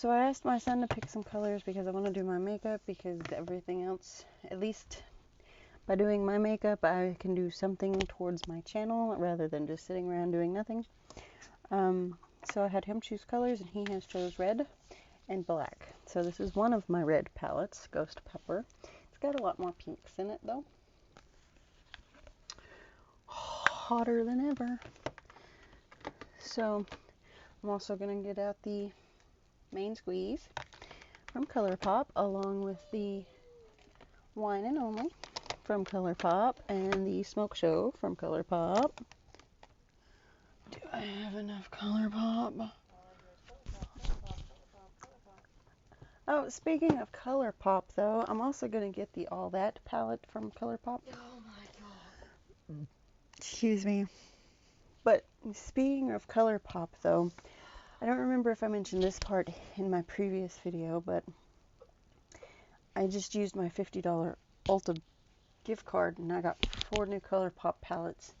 So I asked my son to pick some colors because I want to do my makeup, because everything else, at least by doing my makeup, I can do something towards my channel rather than just sitting around doing nothing. So I had him choose colors, and he has chose red and black. So this is one of my red palettes, Ghost Pepper. It's got a lot more pinks in it though. Hotter than ever. So I'm also going to get out the main squeeze from ColourPop, along with the Wine and Only from ColourPop and the Smoke Show from ColourPop. Do I have enough ColourPop? Oh, speaking of ColourPop though, I'm also going to get the All That palette from ColourPop. Oh my god. Excuse me. But speaking of ColourPop though, I don't remember if I mentioned this part in my previous video, but I just used my $50 Ulta gift card and I got 4 new ColourPop palettes.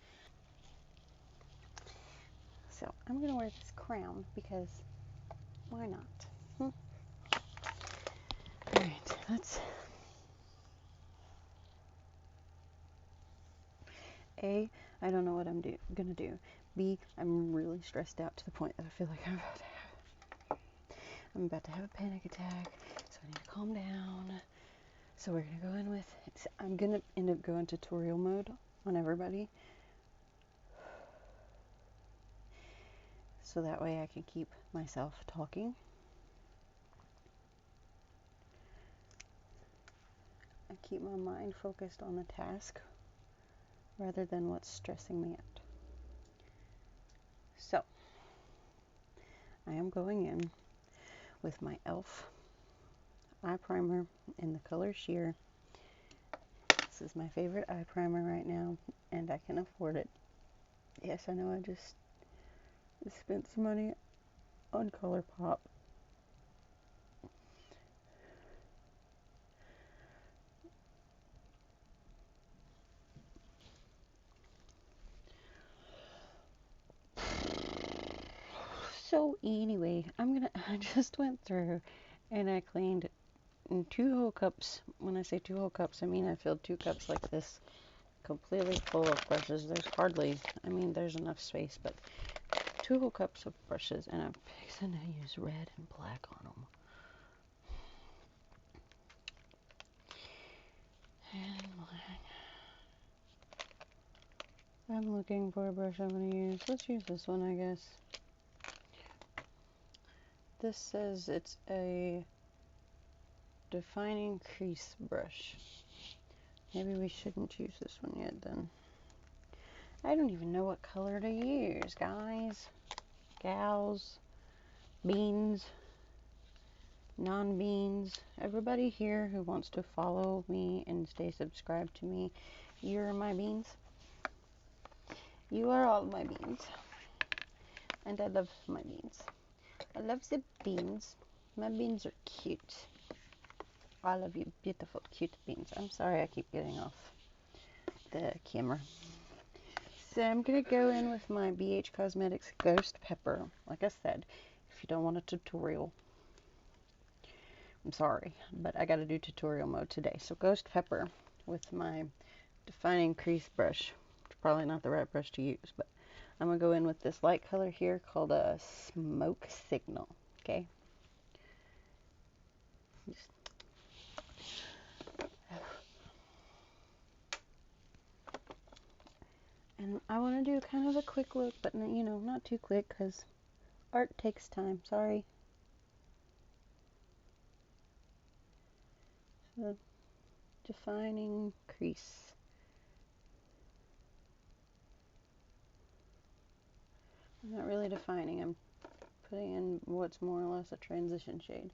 So I'm going to wear this crown because why not? Alright, let's... A, I don't know what I'm going to do. B, I'm really stressed out to the point that I feel like I'm about to have a panic attack, so I need to calm down. So we're going to go in with... I'm going to end up going tutorial mode on everybody, so that way I can keep myself talking. I keep my mind focused on the task rather than what's stressing me out. So, I am going in with my e.l.f. eye primer in the color Sheer. This is my favorite eye primer right now, and I can afford it. Yes, I know I just spent some money on ColourPop. So anyway, I just went through and I cleaned 2 whole cups. When I say 2 whole cups, I mean I filled 2 cups like this completely full of brushes. There's hardly, there's enough space, but 2 whole cups of brushes, and I'm fixing to use red and black on them. And black. I'm looking for a brush I'm going to use. Let's use this one, I guess. This says it's a defining crease brush. Maybe we shouldn't use this one yet then. I don't even know what color to use, guys, gals, beans, non-beans. Everybody here who wants to follow me and stay subscribed to me, you're my beans. You are all my beans. And I love my beans. I love the beans. My beans are cute. All of you beautiful, cute beans. I'm sorry I keep getting off the camera. So I'm going to go in with my BH Cosmetics Ghost Pepper. Like I said, if you don't want a tutorial, I'm sorry, but I got to do tutorial mode today. So Ghost Pepper with my defining crease brush. It's probably not the right brush to use, but I'm going to go in with this light color here called a Smoke Signal. Okay. And I want to do kind of a quick look, but not too quick, because art takes time. Sorry. The defining crease. I'm not really defining. I'm putting in what's more or less a transition shade.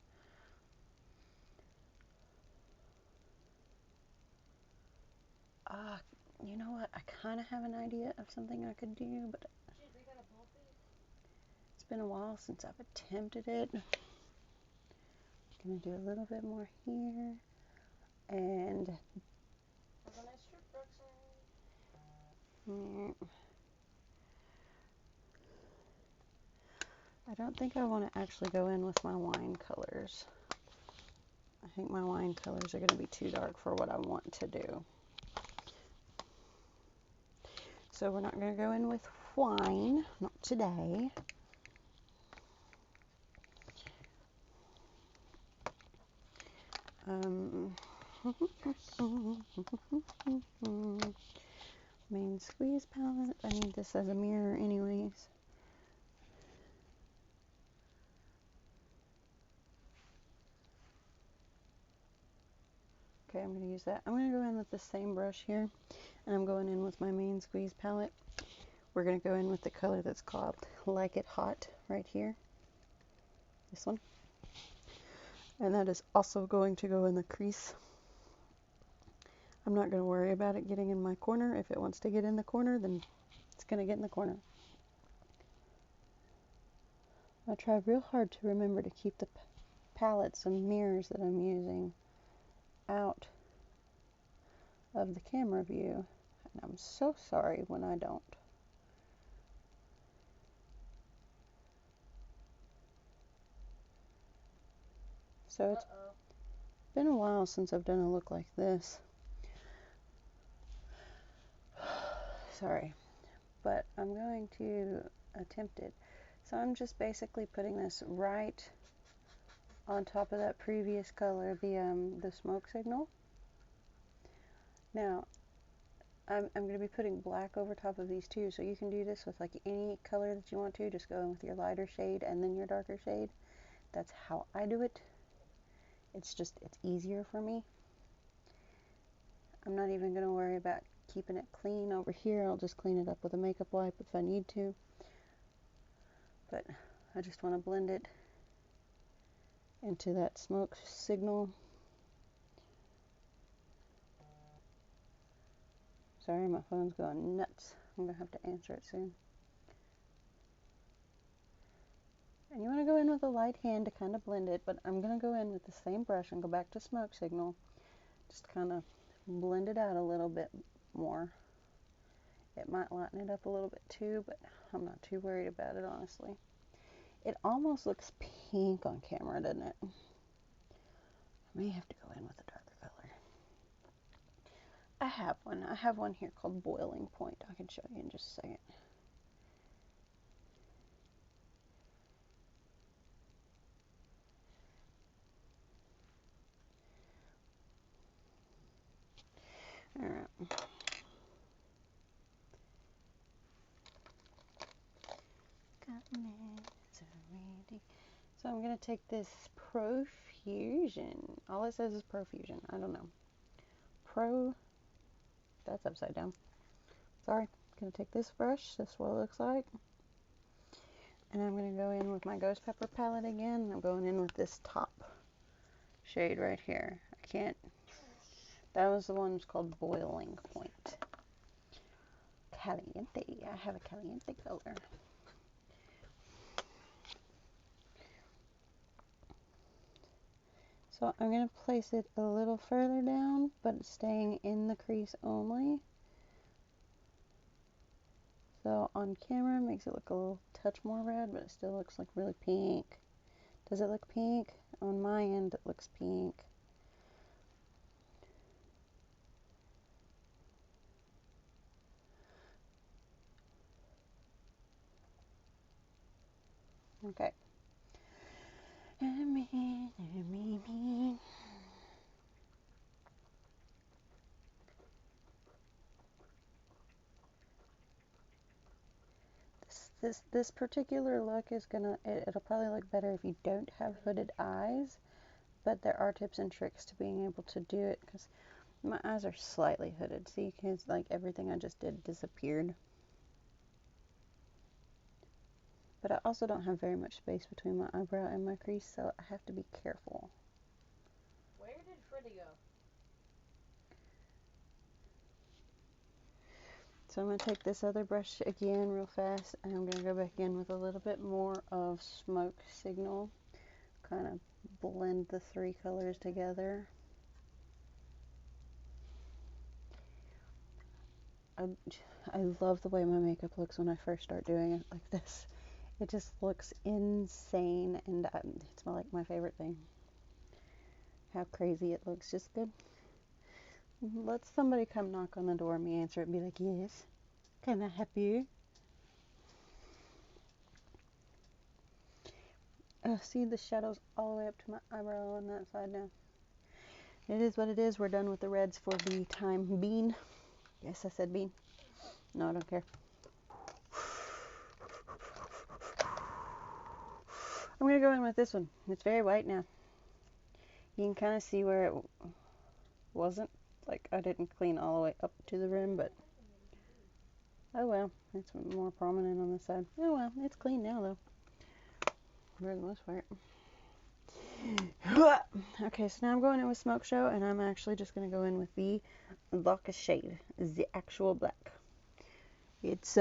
You know what? I kind of have an idea of something I could do, but it's been a while since I've attempted it. I'm gonna do a little bit more here, and I don't think I want to actually go in with my wine colors. I think my wine colors are going to be too dark for what I want to do. So we're not going to go in with wine, not today. Main squeeze palette. I need this as a mirror anyways. Okay, I'm going to use that. I'm going to go in with the same brush here, and I'm going in with my main squeeze palette. We're going to go in with the color that's called Like It Hot right here. This one. And that is also going to go in the crease. I'm not going to worry about it getting in my corner. If it wants to get in the corner, then it's going to get in the corner. I try real hard to remember to keep the palettes and mirrors that I'm using out of the camera view. And I'm so sorry when I don't. So it's been a while since I've done a look like this. Sorry. But I'm going to attempt it. So I'm just basically putting this right on top of that previous color, the smoke signal. Now, I'm going to be putting black over top of these two, so you can do this with like any color that you want to. Just go in with your lighter shade and then your darker shade. That's how I do it. It's easier for me. I'm not even going to worry about keeping it clean over here. I'll just clean it up with a makeup wipe if I need to. But I just want to blend it into that smoke signal. Sorry, my phone's going nuts. I'm going to have to answer it soon. And you want to go in with a light hand to kind of blend it, but I'm going to go in with the same brush and go back to smoke signal. Just kind of blend it out a little bit more. It might lighten it up a little bit too, but I'm not too worried about it, honestly. It almost looks pink on camera, doesn't it? I may have to go in with a darker color. I have one here called Boiling Point. I can show you in just a second. Alright. So I'm going to take this Profusion. All it says is Profusion. I don't know. That's upside down. Sorry. I'm going to take this brush. This is what it looks like. And I'm going to go in with my Ghost Pepper palette again. I'm going in with this top shade right here. That was the one that's called Boiling Point. Caliente. I have a caliente color. So I'm going to place it a little further down, but staying in the crease only. So on camera it makes it look a little touch more red, but it still looks like really pink. Does it look pink? On my end it looks pink. Okay. This particular look is it'll probably look better if you don't have hooded eyes, but there are tips and tricks to being able to do it, because my eyes are slightly hooded. See, because like everything I just did disappeared. But I also don't have very much space between my eyebrow and my crease, so I have to be careful. Where did Freddy go? So I'm going to take this other brush again real fast, and I'm going to go back in with a little bit more of Smoke Signal. Kind of blend the three colors together. I love the way my makeup looks when I first start doing it like this. It just looks insane, and it's like my favorite thing. How crazy it looks, just good. Let somebody come knock on the door and me answer it and be like, yes, can I help you? See the shadows all the way up to my eyebrow on that side now. It is what it is. We're done with the reds for the time being. Yes, I said bean. No, I don't care. I'm going to go in with this one. It's very white now. You can kind of see where it wasn't. Like, I didn't clean all the way up to the rim, but oh well. It's more prominent on this side. Oh well. It's clean now, though. For the most part. Okay, so now I'm going in with Smoke Show, and I'm actually just going to go in with the darkest shade. The actual black. It's,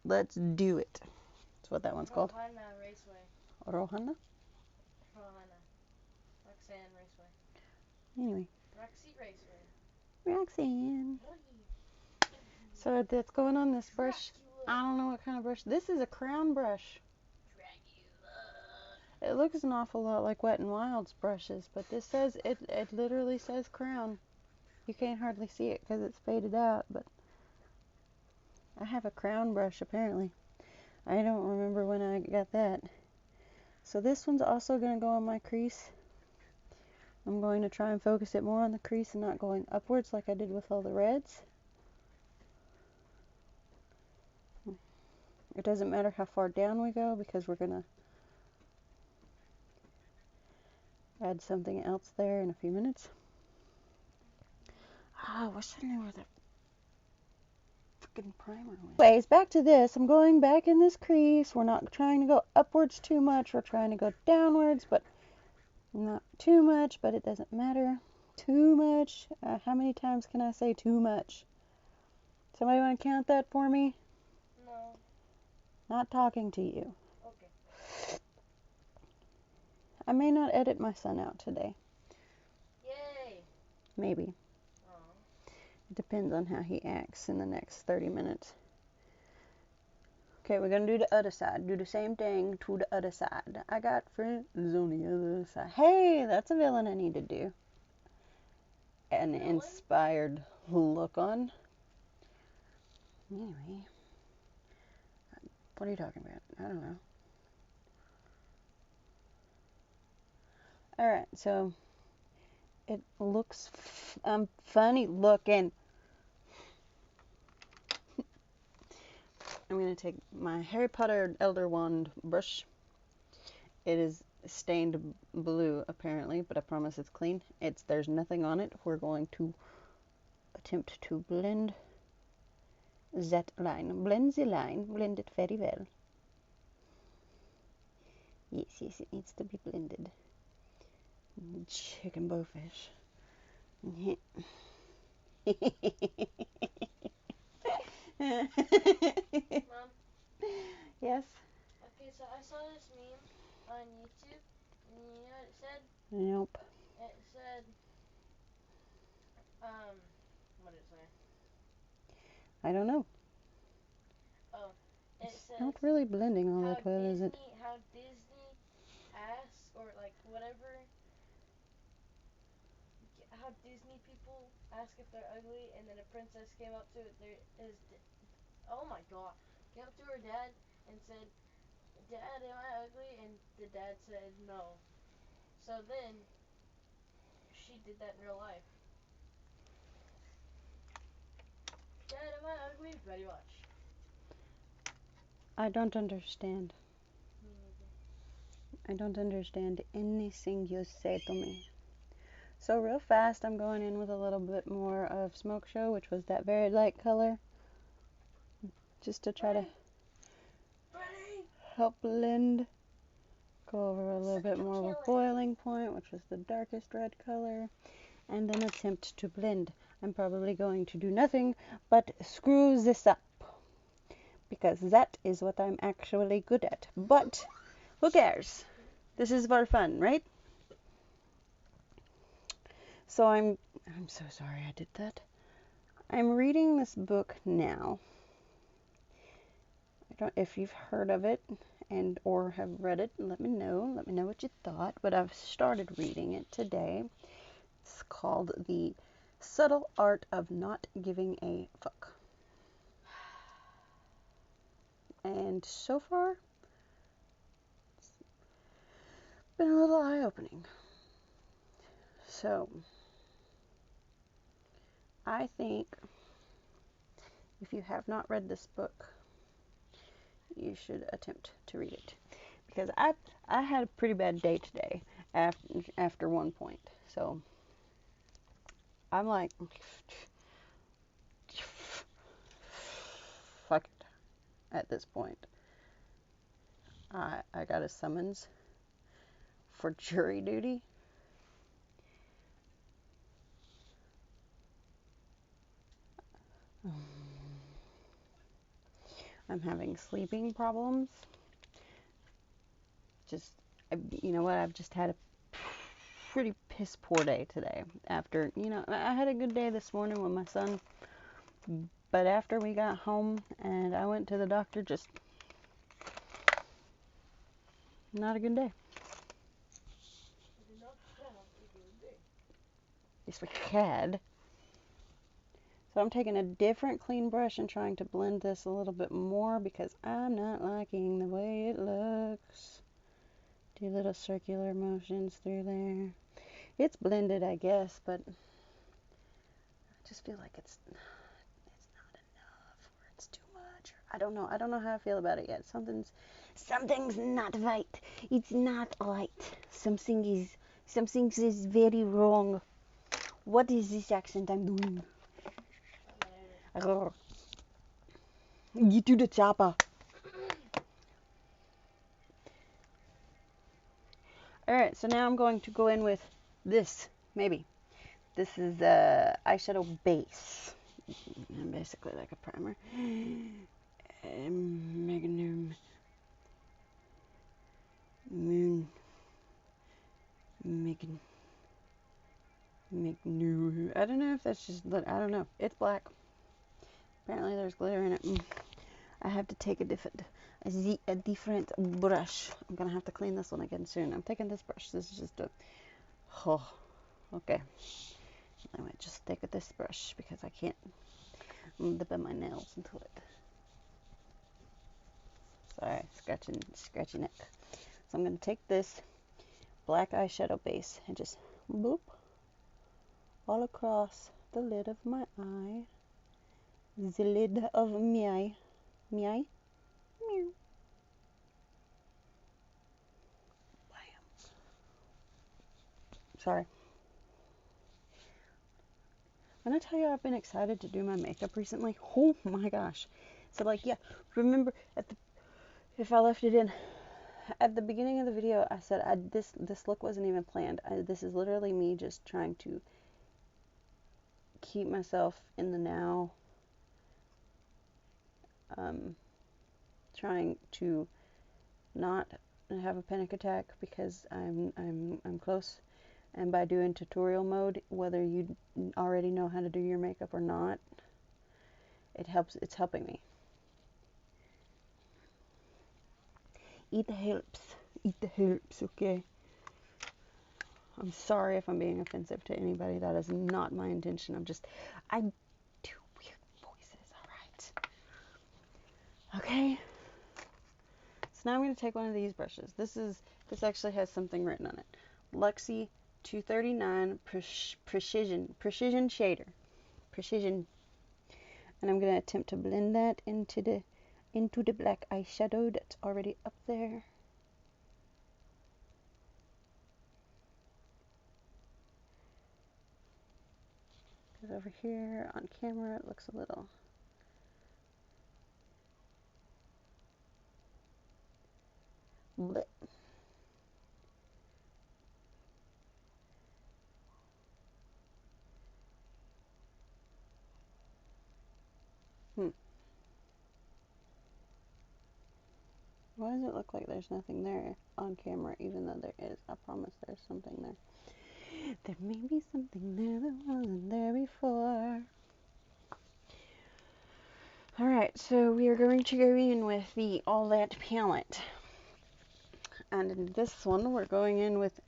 let's do it. That's what that one's called. Rohana Raceway. Rohana? Rohana. Roxanne Raceway. Anyway. Roxy Raceway. Roxanne. So that's going on this brush. I don't know what kind of brush. This is a crown brush. It looks an awful lot like Wet n Wild's brushes, but this says, it literally says crown. You can't hardly see it because it's faded out, but I have a crown brush apparently. I don't remember when I got that. So this one's also going to go on my crease. I'm going to try and focus it more on the crease and not going upwards like I did with all the reds. It doesn't matter how far down we go because we're going to add something else there in a few minutes. I wish I knew where the freaking primer went. Anyways, back to this. I'm going back in this crease. We're not trying to go upwards too much. We're trying to go downwards, but not too much, but it doesn't matter. Too much. How many times can I say too much? Somebody want to count that for me? No. Not talking to you. Okay. I may not edit my son out today. Yay. Maybe. Aww. It depends on how he acts in the next 30 minutes. Okay, we're going to do the other side. Do the same thing to the other side. I got friends on the other side. Hey, that's a villain I need to do. An inspired look on. Anyway. What are you talking about? I don't know. Alright, so it looks funny looking. I'm going to take my Harry Potter Elder Wand brush. It is stained blue apparently, but I promise it's clean. There's nothing on it. We're going to attempt to blend that line. Blend the line. Blend it very well. Yes, it needs to be blended. Chicken bowfish. Mom? Yes? Okay, so I saw this meme on YouTube, and you know what it said? Nope. It said, what did it say? I don't know. Oh, it It's says not really blending all that well, is it? how Disney asks, or like whatever, how Disney people ask if they're ugly, and then a princess came up to oh my god, came up to her dad and said, Dad, am I ugly? And the dad said no. So then she did that in real life. Dad, am I ugly? Very much. I don't understand. Me neither. I don't understand anything you say to me. So real fast, I'm going in with a little bit more of Smoke Show, which was that very light color. Just to try to help blend. Go over a little bit more with Boiling Point, which was the darkest red color. And then attempt to blend. I'm probably going to do nothing but screw this up. Because that is what I'm actually good at. But who cares? This is for fun, right? So I'm so sorry I did that. I'm reading this book now. I if you've heard of it and or have read it, let me know. Let me know what you thought. But I've started reading it today. It's called The Subtle Art of Not Giving a Fuck. And so far, it's been a little eye-opening. So, I think if you have not read this book, you should attempt to read it. Because I had a pretty bad day today after one point. So, I'm like, fuck it at this point. I got a summons for jury duty. I'm having sleeping problems. Just, you know what? I've just had a pretty piss poor day today. After, I had a good day this morning with my son, but after we got home and I went to the doctor, just not a good day. I did not have a good day. Yes, we had. So I'm taking a different clean brush and trying to blend this a little bit more because I'm not liking the way it looks. Do little circular motions through there. It's blended, I guess, but I just feel like it's not enough or it's too much. I don't know. I don't know how I feel about it yet. Something's not right. It's not right. Something is very wrong. What is this accent I'm doing? Get to the chopper. Alright, so now I'm going to go in with this, maybe. This is eyeshadow base. Basically like a primer. Magnum Moon Magnum. I don't know if that's just, I don't know. It's black. Apparently there's glitter in it. I have to take a different brush. I'm gonna have to clean this one again soon. I'm taking this brush. This is just okay. I might just take this brush because I can't dip my nails into it. Sorry, scratching it. So I'm gonna take this black eyeshadow base and just boop all across the lid of my eye. The lid of my eye. Meow. Sorry. When I tell you I've been excited to do my makeup recently, oh my gosh. So remember if I left it in at the beginning of the video, I said this look wasn't even planned. This is literally me just trying to keep myself in the now. Trying to not have a panic attack because I'm close. And by doing tutorial mode, whether you already know how to do your makeup or not, it's helping me. It helps, okay? I'm sorry if I'm being offensive to anybody. That is not my intention. I do weird voices, alright? Okay? So now I'm going to take one of these brushes. This actually has something written on it. Luxie 239 Precision Shader. Precision. And I'm going to attempt to blend that into the black eyeshadow that's already up there. Because over here on camera it looks a little bleh. Why does it look like there's nothing there on camera, even though there is? I promise there's something there. There may be something there that wasn't there before. Alright, so we are going to go in with the All That palette. And in this one, we're going in with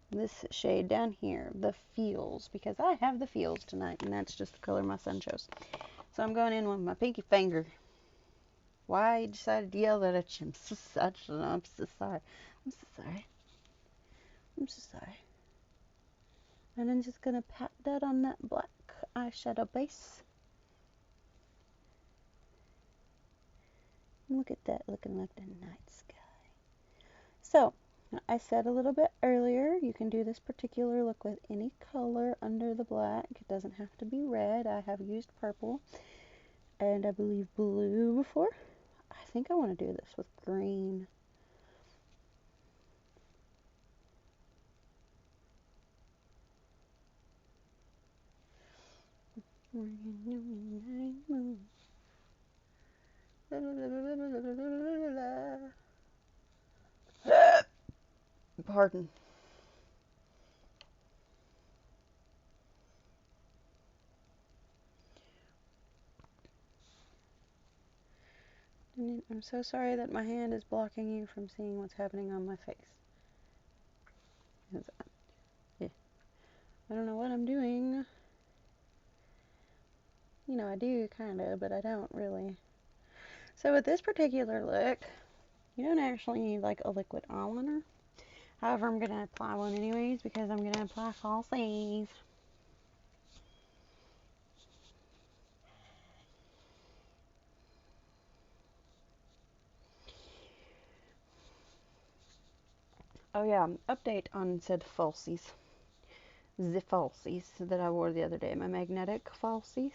this shade down here, the Feels, because I have the Feels tonight, and that's just the color my son chose. So I'm going in with my pinky finger. Why I decided to yell that at you? I'm so sorry. I'm so sorry. I'm so sorry. I'm so sorry. And I'm just gonna pat that on that black eyeshadow base. Look at that, looking like the night sky. So, I said a little bit earlier, you can do this particular look with any color under the black. It doesn't have to be red. I have used purple and I believe blue before. I think I want to do this with green. Pardon. I'm so sorry that my hand is blocking you from seeing what's happening on my face. Yeah, I don't know what I'm doing. You know, I do kind of, but I don't really. So with this particular look, you don't actually need like a liquid eyeliner. However, I'm going to apply one anyways because I'm going to apply falsies. Oh yeah, update on said falsies. The falsies that I wore the other day. My magnetic falsies.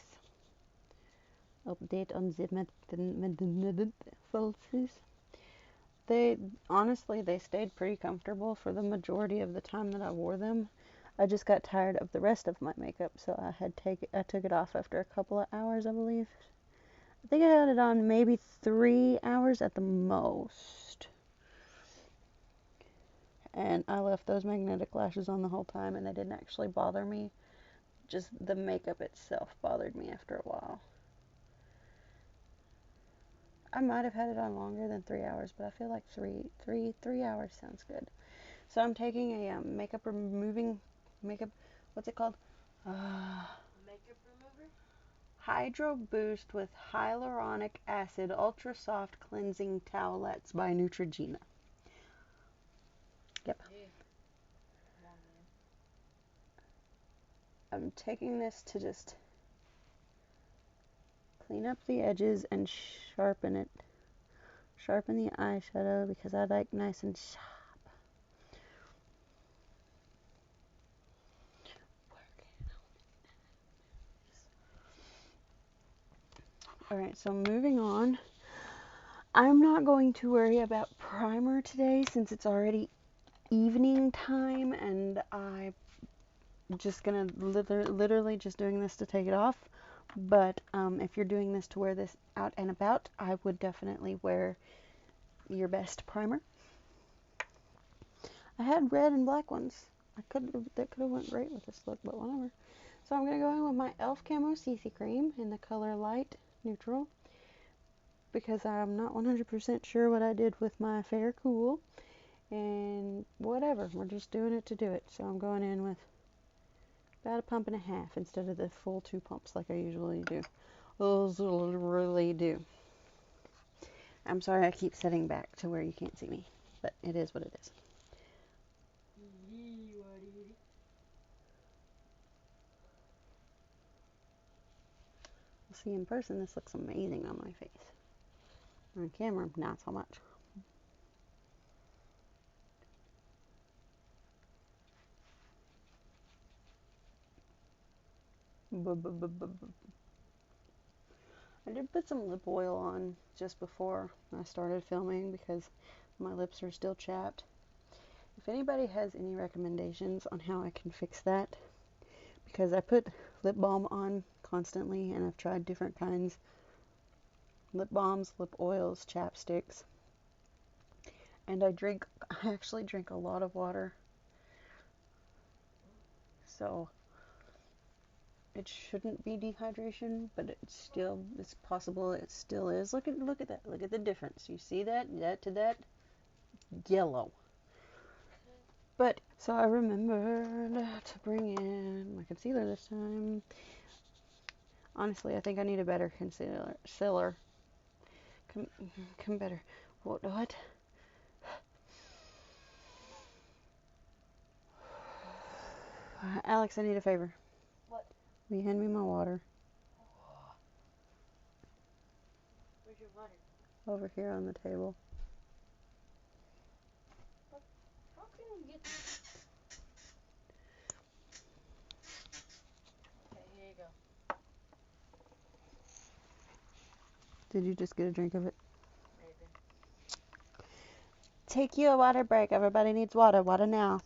Update on the magnetic falsies. They, honestly, they stayed pretty comfortable for the majority of the time that I wore them. I just got tired of the rest of my makeup, so I took it off after a couple of hours, I believe. I think I had it on maybe 3 hours at the most. And I left those magnetic lashes on the whole time, and they didn't actually bother me. Just the makeup itself bothered me after a while. I might have had it on longer than 3 hours, but I feel like three hours sounds good. So I'm taking a what's it called? Makeup remover? Hydro Boost with Hyaluronic Acid Ultra Soft Cleansing Towelettes by Neutrogena. Yep. Hey. Come on, man. I'm taking this to just clean up the edges and sharpen it. Sharpen the eyeshadow because I like nice and sharp. Alright, so moving on. I'm not going to worry about primer today since it's already evening time and I'm just gonna literally just doing this to take it off. But if you're doing this to wear this out and about, I would definitely wear your best primer. I had red and black ones. That could have went great with this look, but whatever. So I'm gonna go in with my e.l.f. Camo CC Cream in the color Light Neutral because I'm not 100% sure what I did with my Fair Cool, and whatever. We're just doing it to do it. So I'm going in with about a pump and a half instead of the full 2 pumps like I usually do. Really do. I'm sorry I keep setting back to where you can't see me, but it is what it is. See, in person, this looks amazing on my face. On camera, not so much. I did put some lip oil on just before I started filming because my lips are still chapped. If anybody has any recommendations on how I can fix that, because I put lip balm on constantly and I've tried different kinds, lip balms, lip oils, chapsticks, and I actually drink a lot of water. So it shouldn't be dehydration, but it's possible it still is. Look at that. Look at the difference. You see that? That to that yellow. But so I remembered to bring in my concealer this time. Honestly, I think I need a better concealer. Come better. What? Alex, I need a favor. What? Will you hand me my water? Where's your water? Over here on the table. But how can you get this? Okay, here you go. Did you just get a drink of it? Maybe. Take you a water break. Everybody needs water. Water now.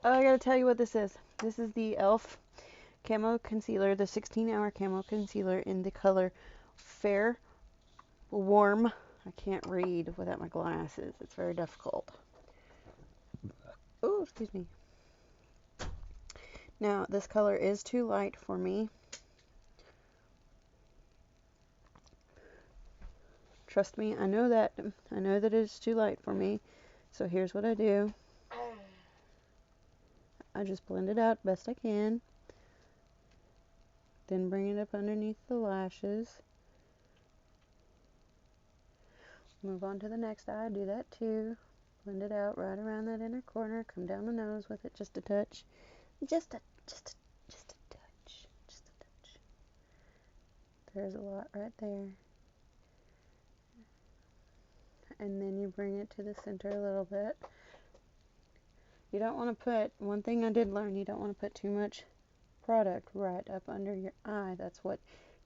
Oh, I gotta tell you what this is. This is the e.l.f. Camo Concealer, the 16-hour Camo Concealer in the color Fair Warm. I can't read without my glasses. It's very difficult. Oh, excuse me. Now, this color is too light for me. Trust me, I know that. I know that it's too light for me. So here's what I do. I just blend it out best I can. Then bring it up underneath the lashes. Move on to the next eye. Do that too. Blend it out right around that inner corner. Come down the nose with it just a touch. Just a touch. Just a touch. There's a lot right there. And then you bring it to the center a little bit. You don't want to put, one thing I did learn, you don't want to put too much product right up under your eye. That's what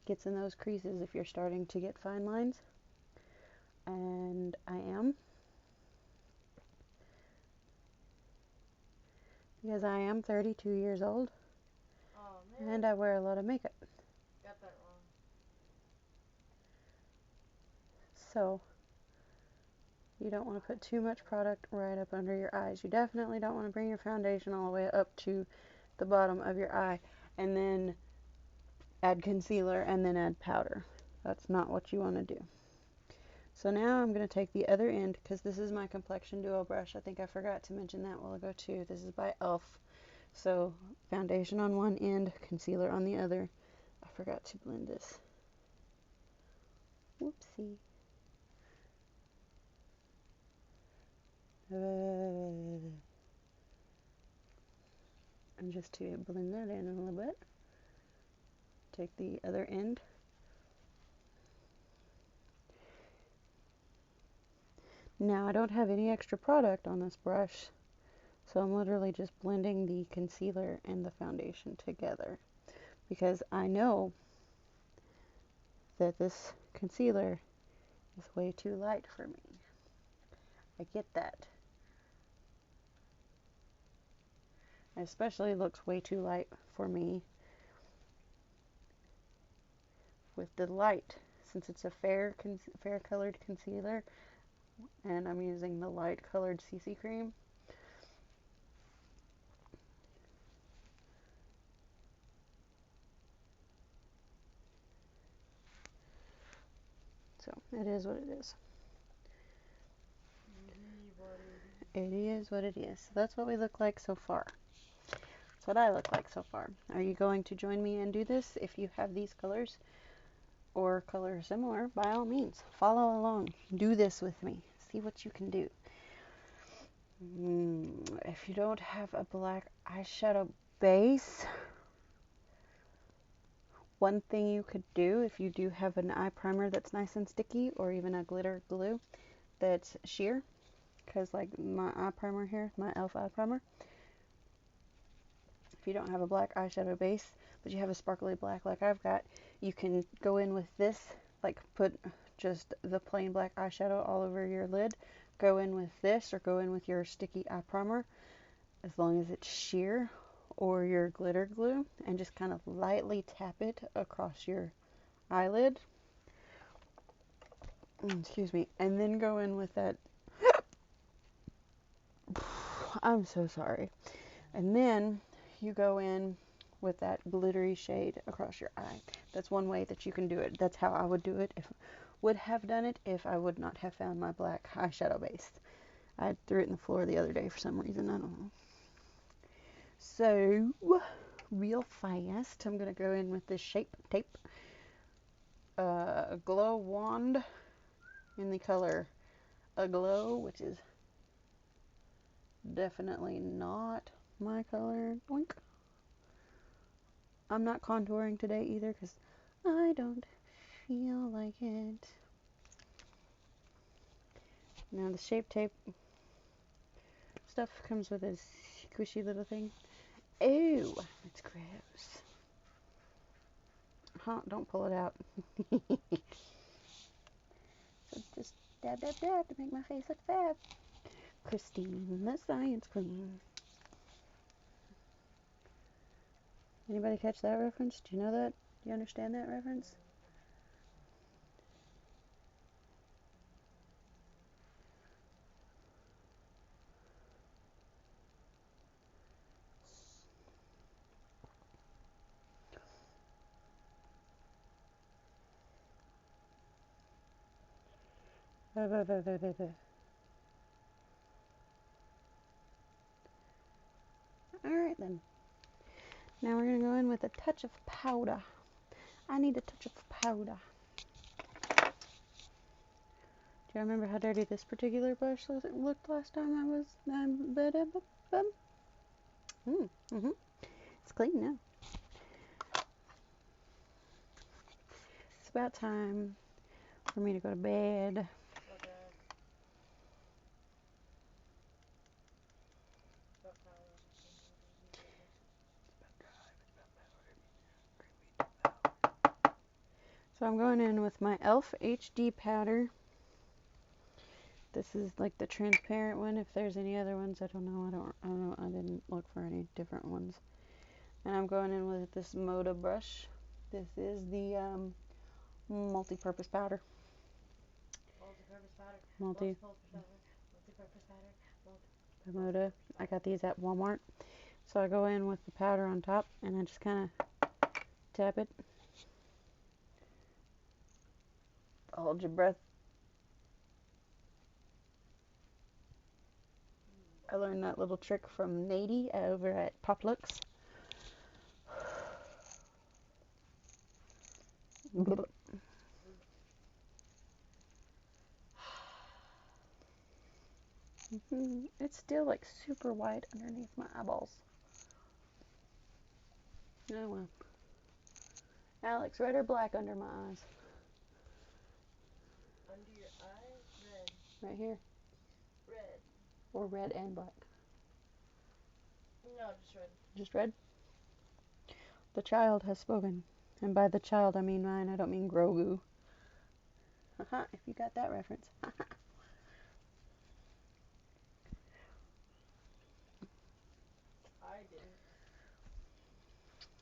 gets in those creases if you're starting to get fine lines. And I am. Because I am 32 years old. Oh, man. And I wear a lot of makeup. Got that wrong. So, you don't want to put too much product right up under your eyes. You definitely don't want to bring your foundation all the way up to the bottom of your eye and then add concealer and then add powder. That's not what you want to do. So now I'm going to take the other end, because this is my complexion duo brush. I think I forgot to mention that a while ago too. This is by e.l.f. So foundation on one end, concealer on the other. I forgot to blend this. Whoopsie. And just to blend that in a little bit, take the other end. Now I don't have any extra product on this brush, so I'm literally just blending the concealer and the foundation together, because I know that this concealer is way too light for me. I get that. It especially looks way too light for me with the light, since it's a fair colored concealer and I'm using the light colored CC cream. So it is what it is. It is what it is. So that's what we look like so far. That's what I look like so far. Are you going to join me and do this? If you have these colors or colors similar, by all means, follow along. Do this with me. See what you can do. If you don't have a black eyeshadow base, one thing you could do, if you do have an eye primer that's nice and sticky, or even a glitter glue that's sheer, because like my eye primer here, my e.l.f. eye primer, if you don't have a black eyeshadow base, but you have a sparkly black like I've got, you can go in with this, like put just the plain black eyeshadow all over your lid, go in with this, or go in with your sticky eye primer, as long as it's sheer, or your glitter glue, and just kind of lightly tap it across your eyelid. Excuse me. And then go in with that. I'm so sorry. And then you go in with that glittery shade across your eye. That's one way that you can do it. That's how I would do it would have done it if I would not have found my black eyeshadow base. I threw it in the floor the other day for some reason. I don't know. So, real fast, I'm going to go in with this Shape Tape Glow Wand in the color Aglow, which is definitely not my color. Boink. I'm not contouring today either because I don't feel like it. Now the Shape Tape stuff comes with a squishy little thing. Ew, it's gross. Huh, don't pull it out. So just dab, dab, dab to make my face look fab. Christine, the Science Queen. Anybody catch that reference? Do you know that? Do you understand that reference? Alright then. Now we're going to go in with a touch of powder. I need a touch of powder. Do you remember how dirty this particular brush looked last time I was... It's clean now. It's about time for me to go to bed. Okay. So I'm going in with my e.l.f. HD powder. This is like the transparent one. If there's any other ones, I don't know. I didn't look for any different ones. And I'm going in with this Moda brush. This is the multi-purpose powder. Multi-purpose powder. Multi-purpose powder. Moda. I got these at Walmart. So I go in with the powder on top, and I just kind of tap it. Hold your breath. I learned that little trick from Nady over at Poplux. It's still like super white underneath my eyeballs. Oh well. Alex, red or black under my eyes? Under your eye, red. Right here. Red. Or red and black? No, just red. Just red? The child has spoken. And by the child, I mean mine. I don't mean Grogu. Haha, if you got that reference. I didn't.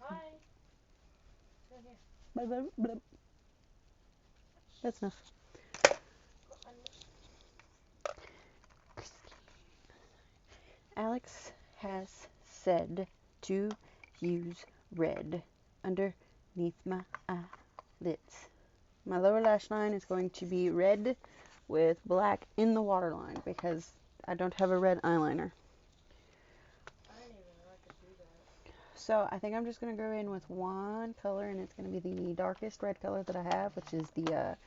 Hi. Come here. Blah, blah, blah. That's enough. Alex has said to use red underneath my eyelids. My lower lash line is going to be red with black in the waterline because I don't have a red eyeliner. I didn't even know I could do that. So I think I'm just going to go in with one color, and it's going to be the darkest red color that I have, which is the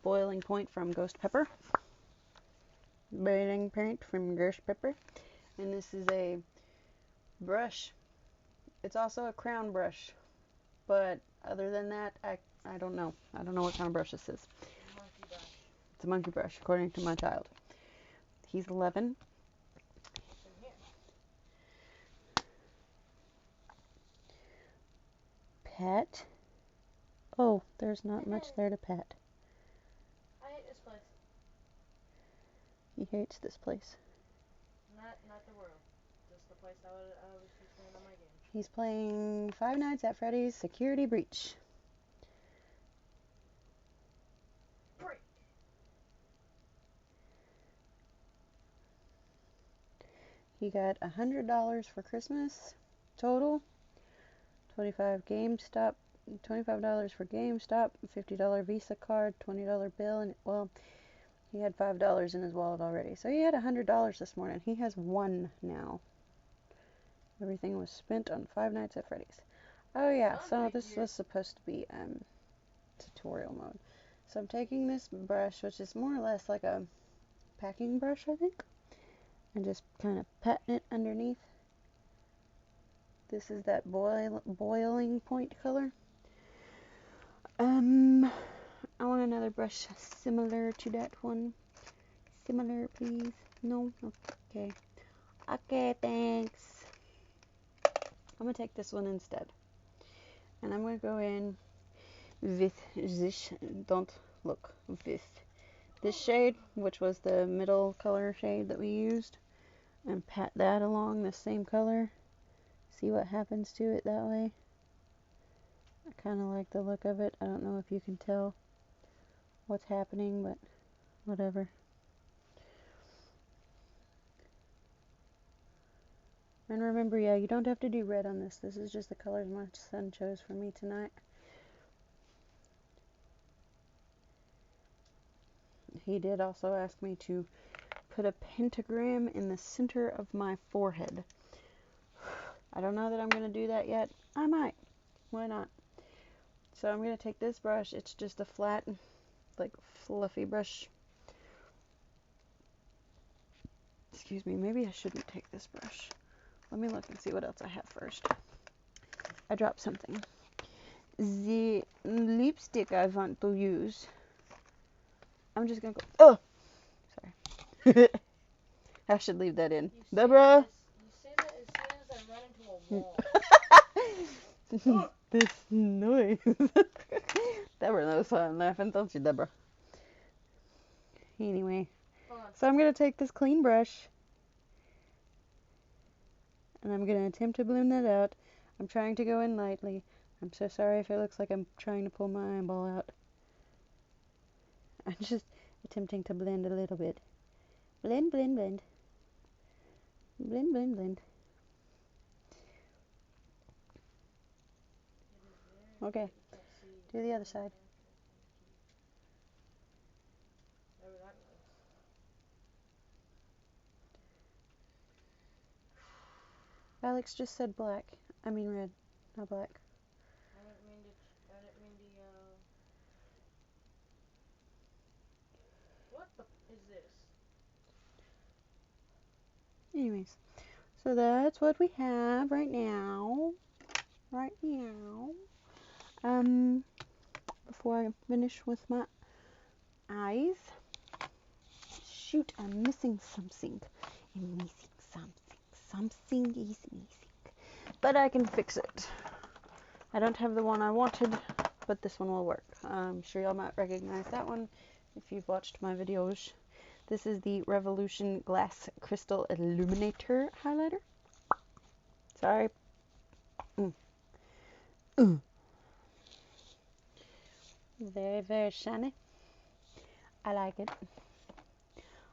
Boiling Point from Ghost Pepper. Boiling Point from Ghost Pepper. And this is a brush. It's also a crown brush. But other than that, I don't know. I don't know what kind of brush this is. Monkey brush. It's a monkey brush, according to my child. He's 11. Same here. Pet. Oh, there's not much there to pet. I hate this place. He hates this place. Not the world. Just the place I would be playing on my game. He's playing Five Nights at Freddy's Security Breach. Break. He got $100 for Christmas total. $25 GameStop, $25 for GameStop, $50 Visa card, $20 bill, and well, he had $5 in his wallet already. So he had $100 this morning. He has one now. Everything was spent on Five Nights at Freddy's. Oh yeah, so this was supposed to be tutorial mode. So I'm taking this brush, which is more or less like a packing brush, I think, and just kind of patting it underneath. This is that boiling point color. I want another brush similar to that one. Similar, please. No? Okay. Okay, thanks. I'm going to take this one instead. And I'm going to go in with this, don't look, with this shade, which was the middle color shade that we used, and pat that along the same color. See what happens to it that way. I kind of like the look of it. I don't know if you can tell what's happening, but whatever. And remember, yeah, you don't have to do red on this. This is just the colors my son chose for me tonight. He did also ask me to put a pentagram in the center of my forehead. I don't know that I'm going to do that yet. I might. Why not? So I'm going to take this brush. It's just a flat, like, fluffy brush. Excuse me, maybe I shouldn't take this brush. Let me look and see what else I have first. I dropped something. The lipstick I want to use. I'm just going to go... Oh! Sorry. I should leave that in. Deborah! You say that as soon as I run into a wall. This noise. Deborah knows why I'm laughing, don't you, Deborah? Anyway. So I'm going to take this clean brush. And I'm going to attempt to blend that out. I'm trying to go in lightly. I'm so sorry if it looks like I'm trying to pull my eyeball out. I'm just attempting to blend a little bit. Blend, blend, blend. Blend, blend, blend. Okay. Do the other side. Alex just said black. I mean red, not black. I didn't mean to, what the is this? Anyways, so that's what we have right now. Right now. Before I finish with my eyes. Shoot, I'm missing something. I'm missing something. Something is missing. But I can fix it. I don't have the one I wanted, but this one will work. I'm sure y'all might recognize that one if you've watched my videos. This is the Revolution Glass Crystal Illuminator highlighter. Sorry. Very, very shiny. I like it.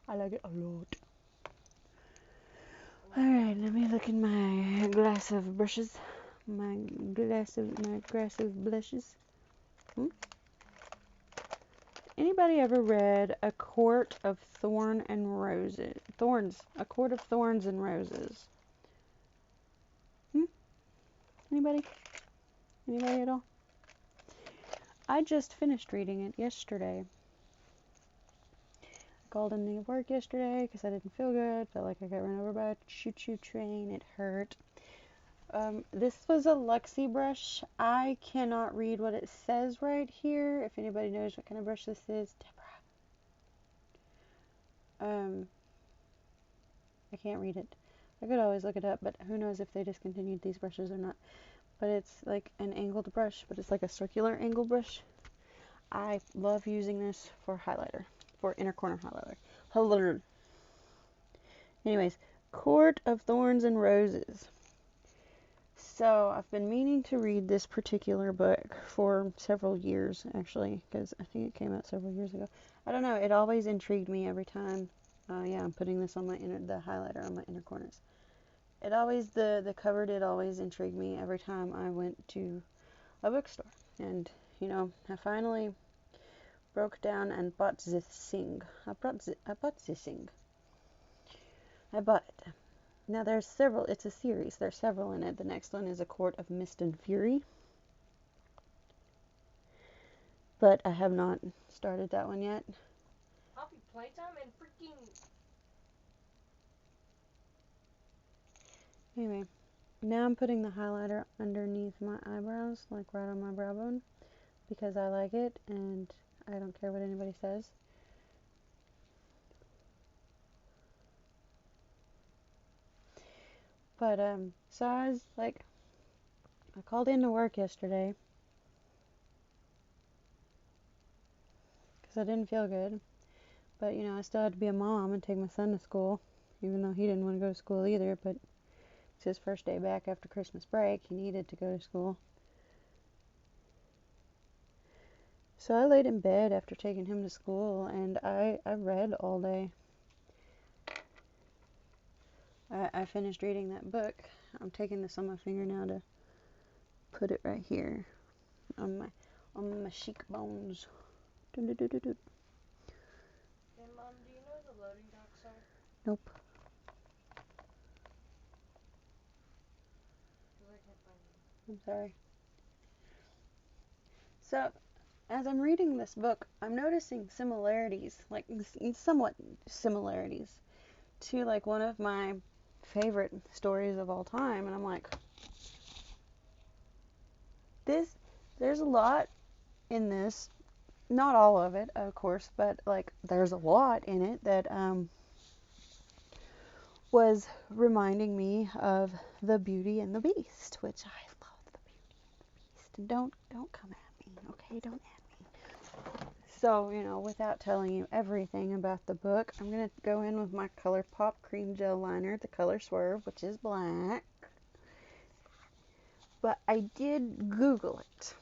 I like it a lot. Alright, let me look in my glass of brushes. My glass of blushes. Anybody ever read A Court of Thorns and Roses? A Court of Thorns and Roses. Anybody? Anybody at all? I just finished reading it yesterday. I called in to work yesterday because I didn't feel good. Felt like I got run over by a choo-choo train. It hurt. This was a Luxie brush. I cannot read what it says right here. If anybody knows what kind of brush this is, Deborah. I can't read it. I could always look it up, but who knows if they discontinued these brushes or not. But it's like an angled brush, but it's like a circular angle brush. I love using this for highlighter, for inner corner highlighter. Anyways, Court of Thorns and Roses. So I've been meaning to read this particular book for several years, actually, because I think it came out several years ago. I don't know, it always intrigued me every time. Yeah, I'm putting this on the highlighter on my inner corners. it always, the cover did always intrigue me every time I went to a bookstore. And, you know, I finally broke down and bought this thing. I bought this thing. I bought it. Now there's several, it's a series, there's several in it. The next one is A Court of Mist and Fury. But I have not started that one yet. Poppy Playtime and freaking... Anyway, now I'm putting the highlighter underneath my eyebrows, like right on my brow bone, because I like it and I don't care what anybody says. But, so I was like, I called into work yesterday because I didn't feel good. But, you know, I still had to be a mom and take my son to school, even though he didn't want to go to school either. But it's his first day back after Christmas break. He needed to go to school. So I laid in bed after taking him to school, and I read all day. I finished reading that book. I'm taking this on my finger now to put it right here on my cheekbones. Hey, Mom, do you know where the loading docks are? Nope. Because I can't find them. I'm sorry. So, as I'm reading this book, I'm noticing similarities, like somewhat similarities, to like one of my favorite stories of all time, and I'm like, there's a lot in this, not all of it, of course, but like there's a lot in it that was reminding me of The Beauty and the Beast, which I love The Beauty and the Beast. And don't come at me, okay? Don't at me. So, you know, without telling you everything about the book, I'm going to go in with my ColourPop cream gel liner, the color Swerve, which is black. But I did Google it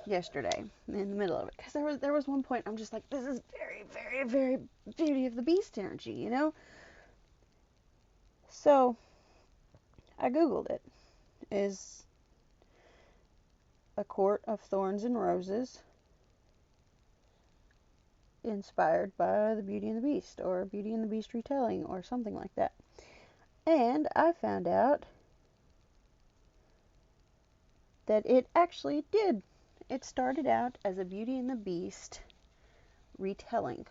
yesterday in the middle of it, because there was one point I'm just like, this is very, very, very Beauty of the Beast energy, you know? So I Googled it. Is A Court of Thorns and Roses inspired by the Beauty and the Beast, or Beauty and the Beast retelling, or something like that? And I found out that it actually did. It started out as a Beauty and the Beast retelling.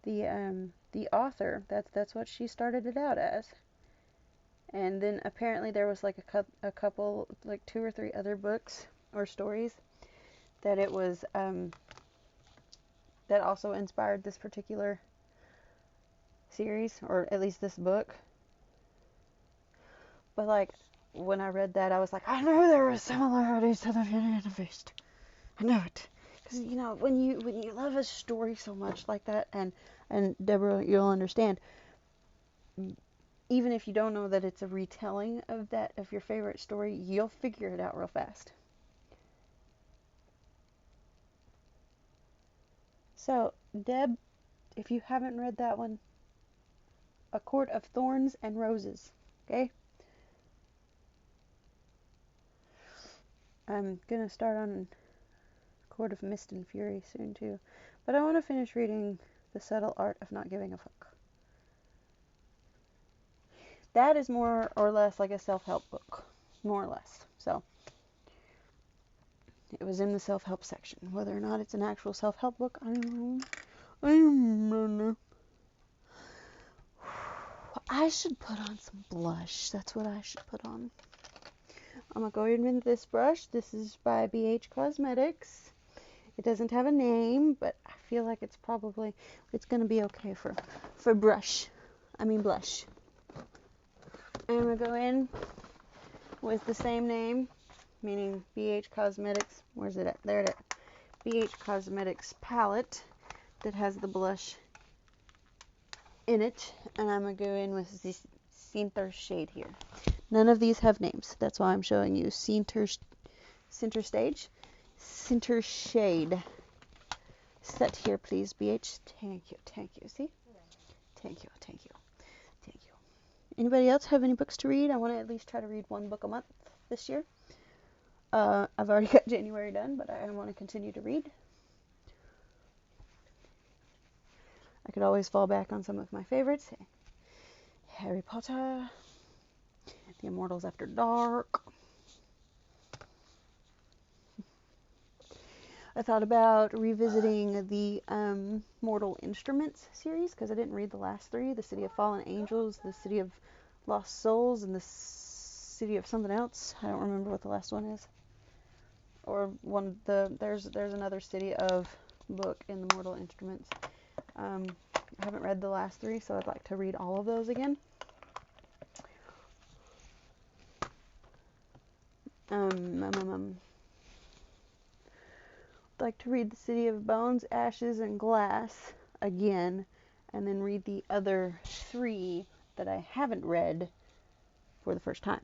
The author, that's what she started it out as. And then apparently there was like a couple, like 2 or 3 other books or stories that it was that also inspired this particular series, or at least this book. But like when I read that, I was like, I knew there were similarities to the Beauty and the Beast. I knew it, because you know when you love a story so much like that, and Deborah, you'll understand. Even if you don't know that it's a retelling of your favorite story, you'll figure it out real fast. So, Deb, if you haven't read that one, A Court of Thorns and Roses, okay? I'm gonna start on Court of Mist and Fury soon too, but I want to finish reading The Subtle Art of Not Giving a Fuck. That is more or less like a self-help book, more or less. So, it was in the self-help section. Whether or not it's an actual self-help book, I don't know. I don't know. I should put on some blush. That's what I should put on. I'm going to go in with this brush. This is by BH Cosmetics. It doesn't have a name, but I feel like it's going to be okay for blush. And I'm going to go in with the same name, meaning BH Cosmetics. Where's it at? There it is. BH Cosmetics palette that has the blush in it, and I'm going to go in with this center shade here. None of these have names. That's why I'm showing you center shade. Set here, please, BH. Thank you. See? Thank you. Thank you. Thank you. Anybody else have any books to read? I want to at least try to read one book a month this year. I've already got January done, but I want to continue to read. I could always fall back on some of my favorites. Harry Potter, The Immortals After Dark. I thought about revisiting the Mortal Instruments series because I didn't read the last three. The City of Fallen Angels, the City of Lost Souls, and the City of something else. I don't remember what the last one is. Or there's another City of book in the Mortal Instruments. I haven't read the last three, so I'd like to read all of those again. I'd like to read the City of Bones, Ashes, and Glass again, and then read the other three that I haven't read for the first time.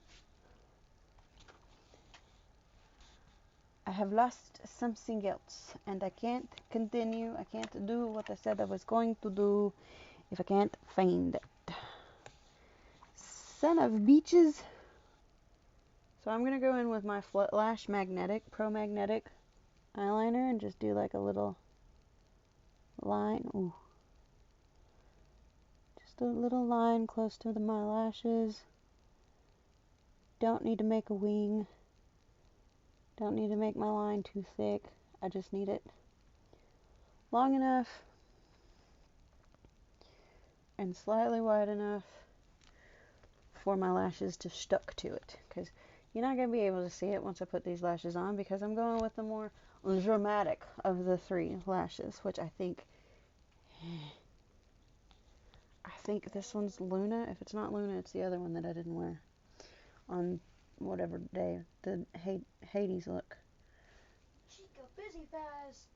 I have lost something else, and I can't continue. I can't do what I said I was going to do if I can't find it. Son of beaches. So I'm going to go in with my Lash Pro Magnetic eyeliner and just do like a little line. Ooh. Just a little line close to my lashes. Don't need to make a wing. Don't need to make my line too thick. I just need it long enough and slightly wide enough for my lashes to stuck to it. Because you're not going to be able to see it once I put these lashes on because I'm going with the more dramatic of the three lashes, which I think this one's Luna. If it's not Luna, it's the other one that I didn't wear on whatever day, the Hades look. Chica busy fast.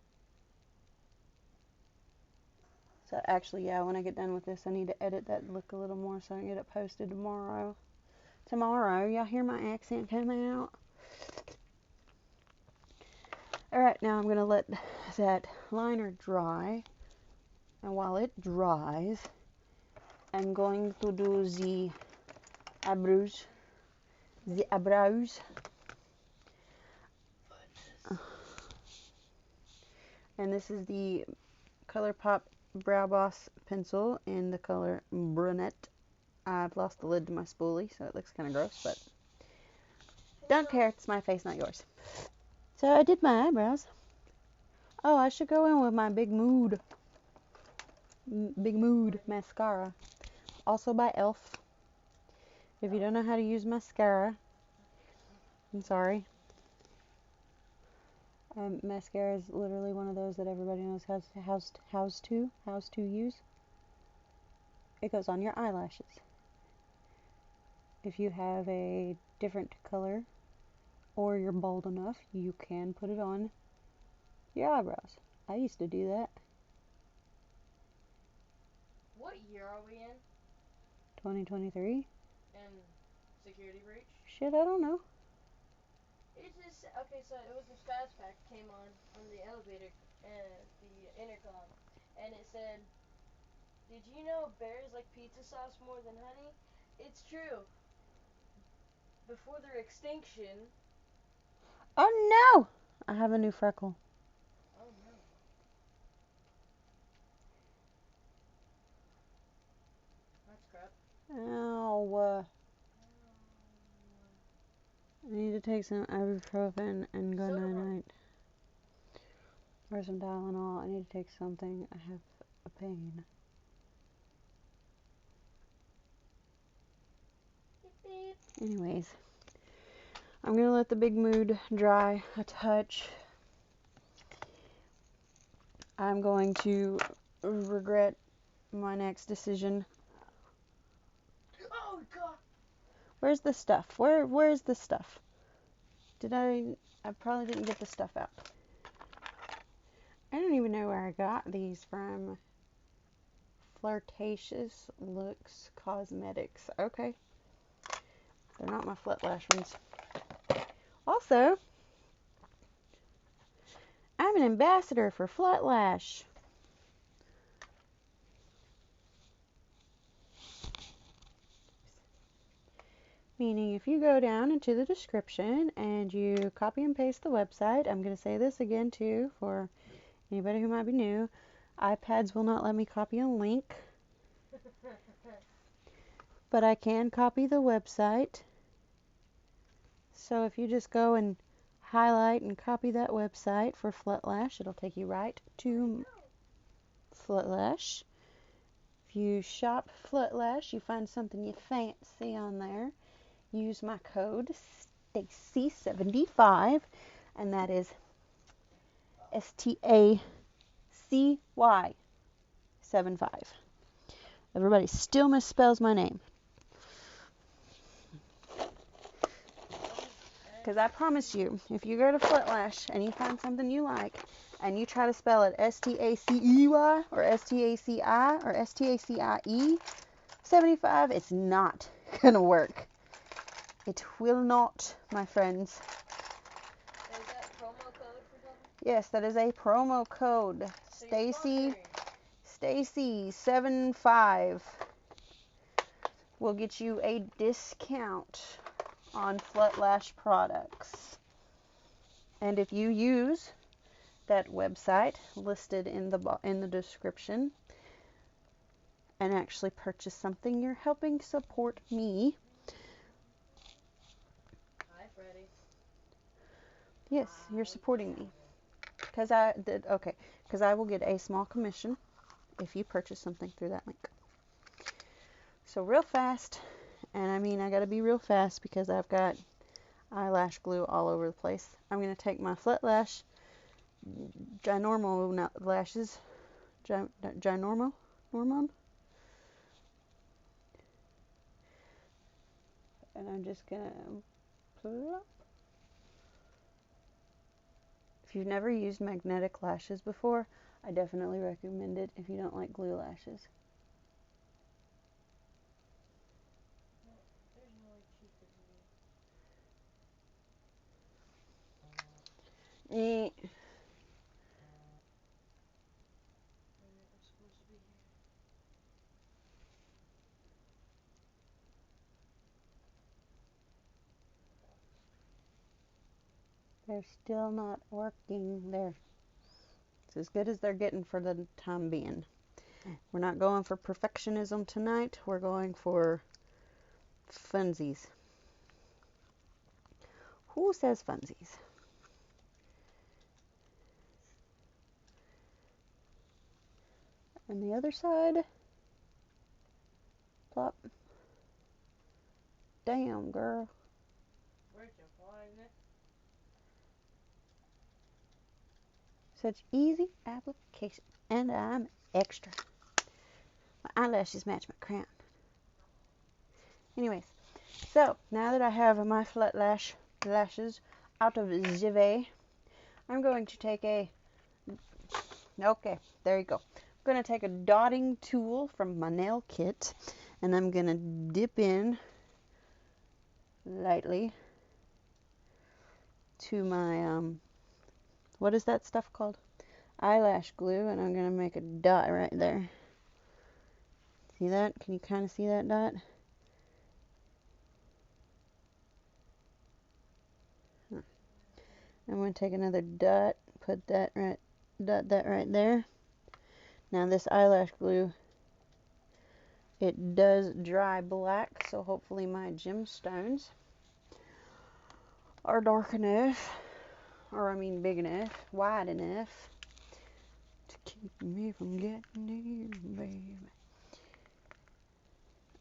So actually, yeah, when I get done with this, I need to edit that look a little more so I can get it posted tomorrow. Y'all hear my accent coming out? Alright, now I'm going to let that liner dry. And while it dries, I'm going to do the eyebrows. And this is the ColourPop Brow Boss pencil in the color Brunette. I've lost the lid to my spoolie, so it looks kind of gross, but don't care. It's my face, not yours. So I did my eyebrows. Oh, I should go in with my Big Mood mascara. Also by e.l.f. If you don't know how to use mascara, I'm sorry. Mascara is literally one of those that everybody knows how to use. It goes on your eyelashes. If you have a different color or you're bold enough, you can put it on your eyebrows. I used to do that. What year are we in? 2023? And security breach? Shit, I don't know. It just, okay, so it was this fast fact came on the elevator, the intercom, and it said, did you know bears like pizza sauce more than honey? It's true. Before their extinction. Oh no! I have a new freckle. Oh no. That's crap. Ow. I need to take some ibuprofen and go night-night. Or some Tylenol. I need to take something. I have a pain. Beep, beep. Anyways. I'm going to let the Big Mood dry a touch. I'm going to regret my next decision. Oh god! Where's the stuff? Where's the stuff? I probably didn't get the stuff out. I don't even know where I got these from. Flirtatious Looks Cosmetics. Okay. They're not my Flat Lash ones. Also, I'm an ambassador for Flat Lash. Meaning if you go down into the description and you copy and paste the website, I'm going to say this again too for anybody who might be new, iPads will not let me copy a link, but I can copy the website. So if you just go and highlight and copy that website for Flutlash, it'll take you right to Flutlash. If you shop Flutlash, you find something you fancy on there, use my code Stacy75, and that is STACY75. Everybody still misspells my name. Because I promise you, if you go to Flutlash and you find something you like, and you try to spell it STACEY or STACI or STACIE 75, it's not going to work. It will not, my friends. Is that promo code for something? Yes, that is a promo code. So Stacy75 will get you a discount on Flutlash products. And if you use that website listed in the description and actually purchase something, you're helping support me. Hi, Freddie. Yes, you're supporting me. Because I will get a small commission if you purchase something through that link. So real fast, and I mean I gotta be real fast because I've got eyelash glue all over the place. I'm gonna take my Flutlash Ginormo lashes, Ginormo, Normon, and I'm just gonna plop. If you've never used magnetic lashes before, I definitely recommend it if you don't like glue lashes. There's no way cheaper than Eh. I'm supposed to be here. They're still not working. It's as good as they're getting for the time being. We're not going for perfectionism tonight. We're going for funsies. Who says funsies? And the other side. Plop. Damn, girl. Where'd you find it? Such easy application. And I'm extra. My eyelashes match my crown. Anyways, so now that I have my lashes out of the way, I'm going to take okay, there you go. I'm going to take a dotting tool from my nail kit, and I'm going to dip in lightly to my, what is that stuff called? Eyelash glue, and I'm going to make a dot right there. See that? Can you kind of see that dot? I'm going to take another dot, put that right, dot that right there. Now this eyelash glue, it does dry black, so hopefully my gemstones are dark enough, or I mean big enough, wide enough to keep me from getting you, baby.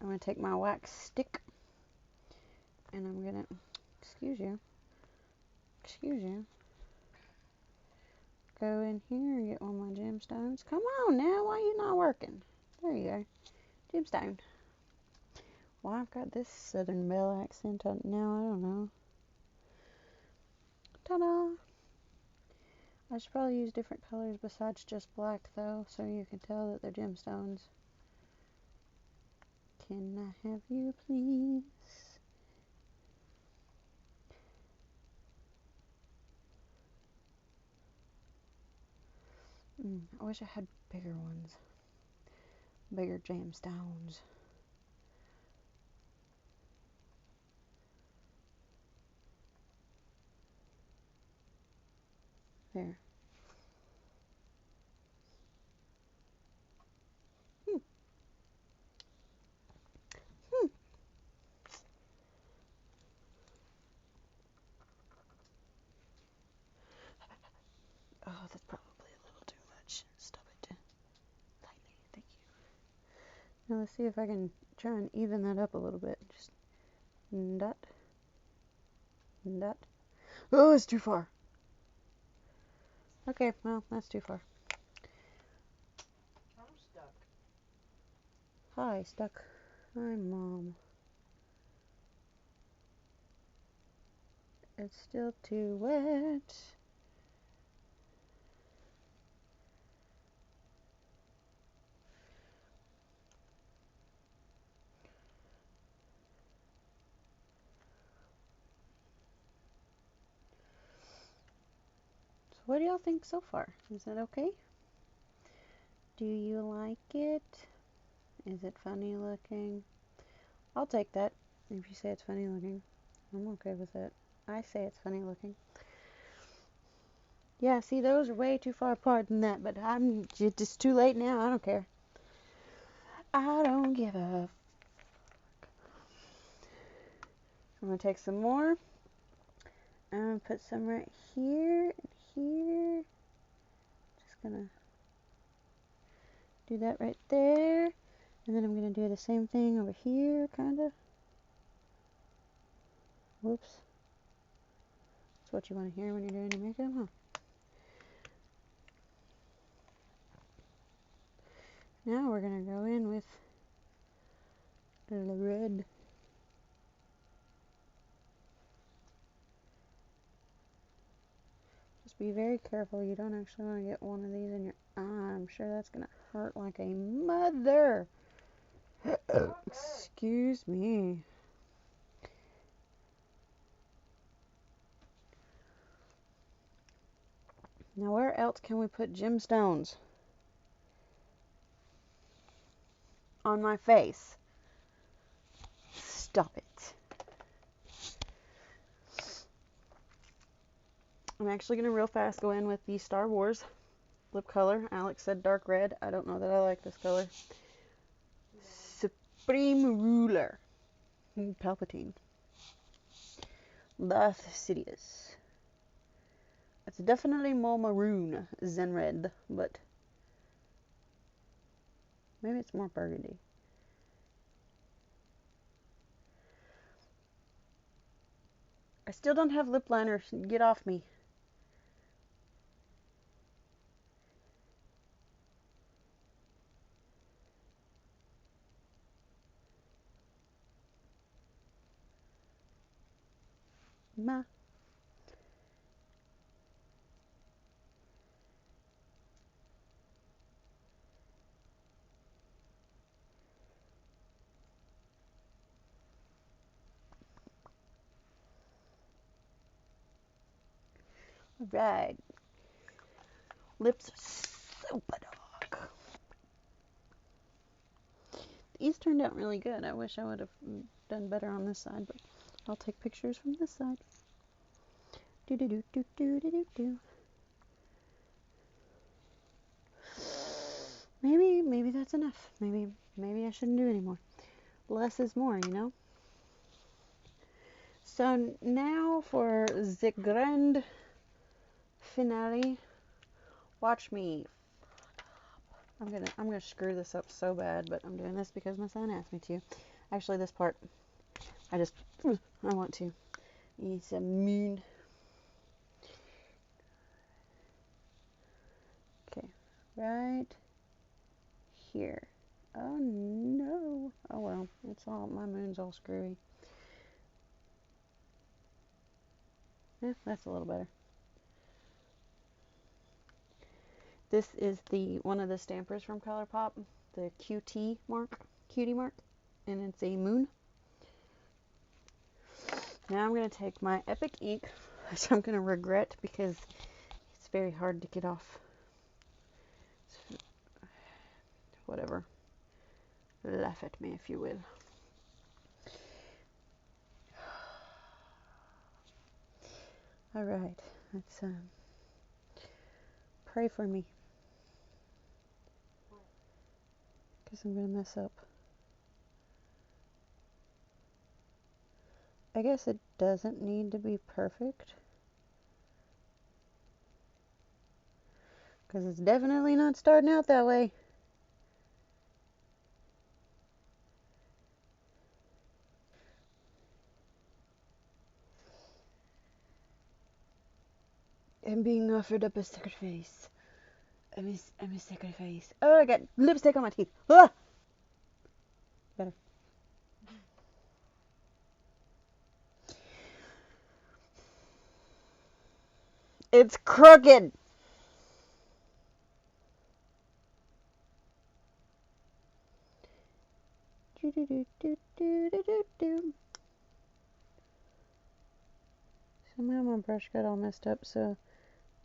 I'm going to take my wax stick, and I'm going to, excuse you, go in here and get one of my gemstones. Come on now, why are you not working? There you go, gemstone. Why I've got this Southern Belle accent on now, I don't know. Ta-da! I should probably use different colors besides just black though, so you can tell that they're gemstones. Can I have you please? I wish I had bigger ones. Bigger gemstones. There. Oh, that's probably a little too much. Stop it. Lightly. Thank you. Now let's see if I can try and even that up a little bit. Just dot. Dot. Oh, it's too far. Okay, well, that's too far. I'm stuck. Hi, stuck. Hi, Mom. It's still too wet. So what do y'all think so far? Is it okay? Do you like it? Is it funny looking? I'll take that. If you say it's funny looking, I'm okay with it. I say it's funny looking. Yeah, see, those are way too far apart than that, but it's too late now. I don't care. I don't give a. I'm gonna take some more. I'm gonna put some right here and here. Just gonna do that right there. And then I'm gonna do the same thing over here, kinda. Whoops. That's what you want to hear when you're doing your makeup, huh? Now we're gonna go in with the red. Just be very careful. You don't actually want to get one of these in your eye. I'm sure that's gonna hurt like a mother. Excuse me. Now where else can we put gemstones? On my face. Stop it. I'm actually going to real fast go in with the Star Wars lip color. Alex said dark red. I don't know that I like this color. Supreme Ruler. Palpatine. Darth Sidious. It's definitely more maroon than red, but maybe it's more burgundy. I still don't have lip liner. Get off me. Ma. Alright. Lips super dark. These turned out really good. I wish I would have done better on this side, but I'll take pictures from this side. Do do do do do do do do. Maybe that's enough. Maybe I shouldn't do any more. Less is more, you know. So now for the grand finale. Watch me. I'm gonna screw this up so bad, but I'm doing this because my son asked me to. Actually, this part, I want to. It's a moon. Okay, right here. Oh no. Oh well, my moon's all screwy. Yeah, that's a little better. This is one of the stampers from ColourPop, the cutie mark, and it's a moon. Now I'm going to take my Epic ink, which I'm going to regret because it's very hard to get off. Whatever. Laugh at me if you will. Alright, let's pray for me. Because I'm going to mess up. I guess it doesn't need to be perfect. Because it's definitely not starting out that way. I'm being offered up a sacrifice. I'm a sacrifice. Oh, I got lipstick on my teeth. Ah! Better. It's crooked. Somehow my brush got all messed up, so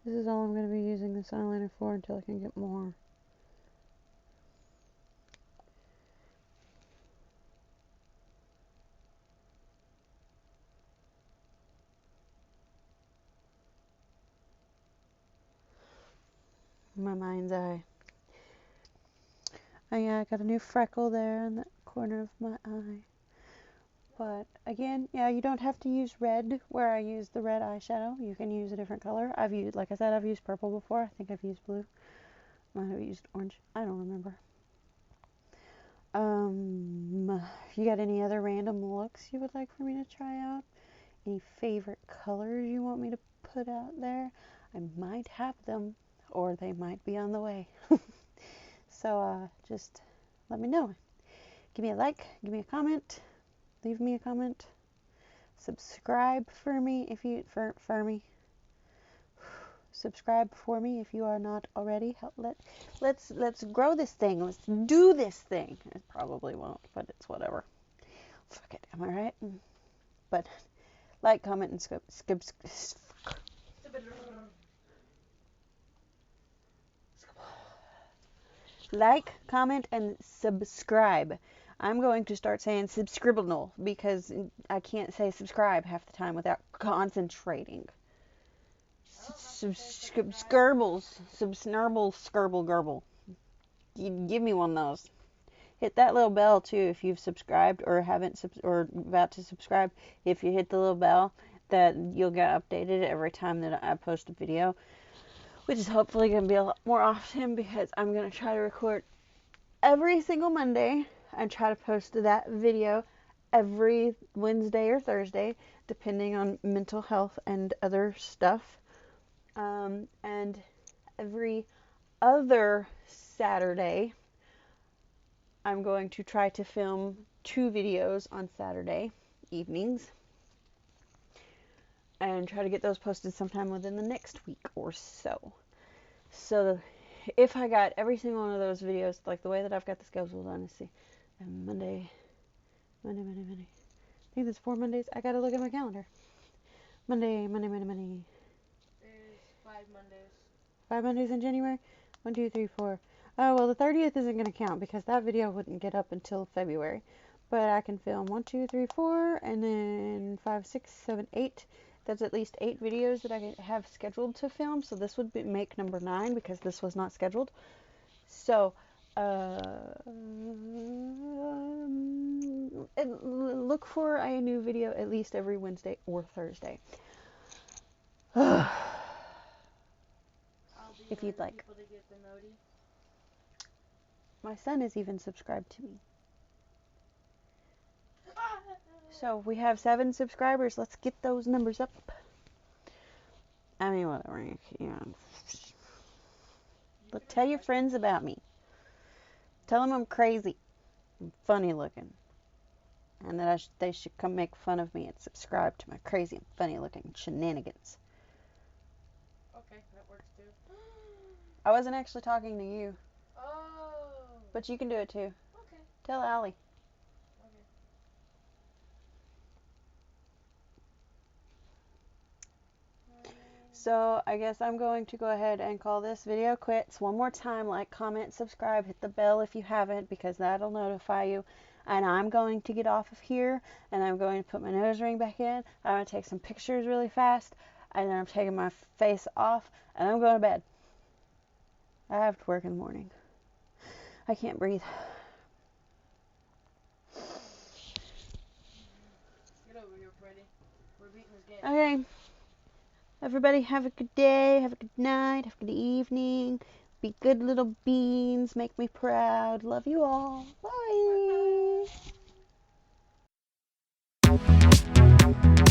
this is all I'm going to be using this eyeliner for until I can get more. My mind's eye. Oh yeah, I got a new freckle there in the corner of my eye. But again, yeah, you don't have to use red where I use the red eyeshadow. You can use a different color. Like I said, I've used purple before. I think I've used blue. Might have used orange. I don't remember. If you got any other random looks you would like for me to try out? Any favorite colors you want me to put out there? I might have them, or they might be on the way. So just let me know. Give me a like, give me a comment, leave me a comment, subscribe for me if you for me. Subscribe for me if you are not already. Let's grow this thing. Let's do this thing. It probably won't, but it's whatever. Fuck it. Am I right? But like, comment, and skip. Like, comment, and subscribe. I'm going to start saying subscribble because I can't say subscribe half the time without concentrating. Skirbles, subsnurble, skirble, gerbil. You give me one of those. Hit that little bell too if you've subscribed or haven't or about to subscribe. If you hit the little bell, that you'll get updated every time that I post a video, which is hopefully going to be a lot more often because I'm going to try to record every single Monday and try to post that video every Wednesday or Thursday, depending on mental health and other stuff. And every other Saturday, I'm going to try to film 2 videos on Saturday evenings and try to get those posted sometime within the next week or so. So if I got every single one of those videos, like the way that I've got the schedule on, let's see, Monday. I think there's 4 Mondays. I gotta look at my calendar. Monday. There's 5 Mondays. 5 Mondays in January? 1, 2, 3, 4. Oh, well, the 30th isn't going to count because that video wouldn't get up until February. But I can film 1, 2, 3, 4, and then 5, 6, 7, 8. That's at least 8 videos that I have scheduled to film. So this would make number 9 because this was not scheduled. So, look for a new video at least every Wednesday or Thursday. If you'd like. My son is even subscribed to me. So we have 7 subscribers. Let's get those numbers up. I mean, whatever. You know. But tell your friends about me. Tell them I'm crazy. I'm funny looking. And that they should come make fun of me and subscribe to my crazy and funny looking shenanigans. Okay, that works too. I wasn't actually talking to you. Oh. But you can do it too. Okay. Tell Allie. Okay. So I guess I'm going to go ahead and call this video quits. One more time, like, comment, subscribe, hit the bell if you haven't because that'll notify you. And I'm going to get off of here and I'm going to put my nose ring back in. I'm going to take some pictures really fast and then I'm taking my face off and I'm going to bed. I have to work in the morning. I can't breathe. Get over here, Freddy. We're beating this game. Okay. Everybody have a good day, have a good night, have a good evening. Be good little beans, make me proud. Love you all. Bye. Bye.